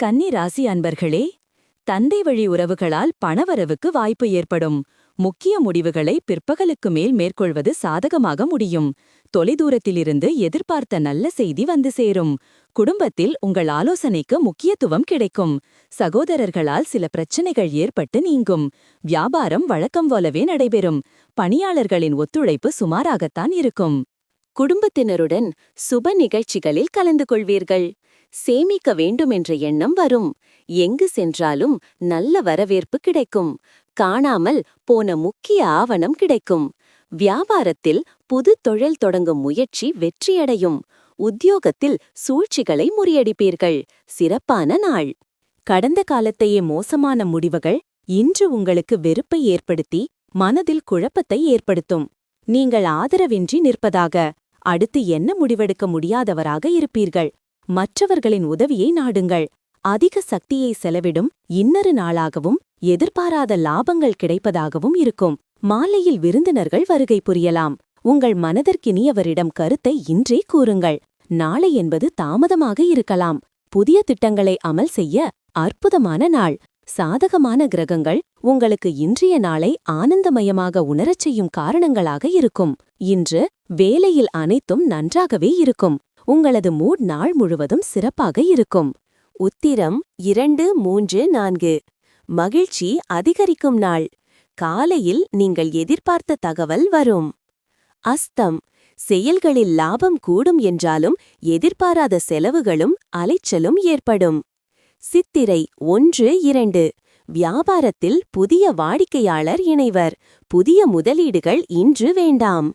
கன்னி ராசி அன்பர்களே, தந்தை வழி உறவுகளால் பணவரவுக்கு வாய்ப்பு ஏற்படும். முக்கிய முடிவுகளை பிற்பகலுக்கு மேல் மேற்கொள்வது சாதகமாக முடியும். தொலைதூரத்திலிருந்து எதிர்பார்த்த நல்ல செய்தி வந்து சேரும். குடும்பத்தில் உங்கள் ஆலோசனைக்கு முக்கியத்துவம் கிடைக்கும். சகோதரர்களால் சில பிரச்சனைகள் ஏற்பட்டு நீங்கும். வியாபாரம் வழக்கம் போலவே நடைபெறும். பணியாளர்களின் ஒத்துழைப்பு சுமாராகத்தான் இருக்கும். குடும்பத்தினருடன் சுப நிகழ்ச்சிகளில் கலந்து கொள்வீர்கள். சேமிக்க வேண்டுமென்ற எண்ணம் வரும். எங்கு சென்றாலும் நல்ல வரவேற்பு கிடைக்கும். காணாமல் போன முக்கிய ஆவணம் கிடைக்கும். வியாபாரத்தில் புது தொழில் தொடங்கும் முயற்சி வெற்றியடையும். உத்தியோகத்தில் சூழ்ச்சிகளை முறியடிப்பீர்கள். சிறப்பான நாள். கடந்த காலத்தையே மோசமான முடிவுகள் இன்று உங்களுக்கு வெறுப்பை ஏற்படுத்தி மனதில் குழப்பத்தை ஏற்படுத்தும். நீங்கள் ஆதரவின்றி நிற்பதாக, அடுத்து என்ன முடிவெடுக்க முடியாதவராக இருப்பீர்கள். மற்றவர்களின் உதவியை நாடுங்கள். அதிக சக்தியை செலவிடும் இன்னொரு நாளாகவும் எதிர்பாராத லாபங்கள் கிடைப்பதாகவும் இருக்கும். மாலையில் விருந்தினர்கள் வருகை புரியலாம். உங்கள் மனதிற்கினியவரிடம் கருத்தை இன்றே கூறுங்கள். நாளை என்பது தாமதமாக இருக்கலாம். புதிய திட்டங்களை அமல் செய்ய அற்புதமான நாள். சாதகமான கிரகங்கள் உங்களுக்கு இன்றைய நாளை ஆனந்தமயமாக உணரச் செய்யும் காரணங்களாக இருக்கும். இன்று வேலையில் அனைத்தும் நன்றாகவே இருக்கும். உங்களது மூட் நாள் முழுவதும் சிறப்பாக இருக்கும். உத்திரம் 2, 3, 4 மகிழ்ச்சி அதிகரிக்கும் நாள். காலையில் நீங்கள் எதிர்பார்த்த தகவல் வரும். அஸ்தம் செயல்களில் லாபம் கூடும் என்றாலும் எதிர்பாராத செலவுகளும் அலைச்சலும் ஏற்படும். சித்திரை 1, 2 வியாபாரத்தில் புதிய வாடிக்கையாளர் இணைவர். புதிய முதலீடுகள் இன்று வேண்டாம்.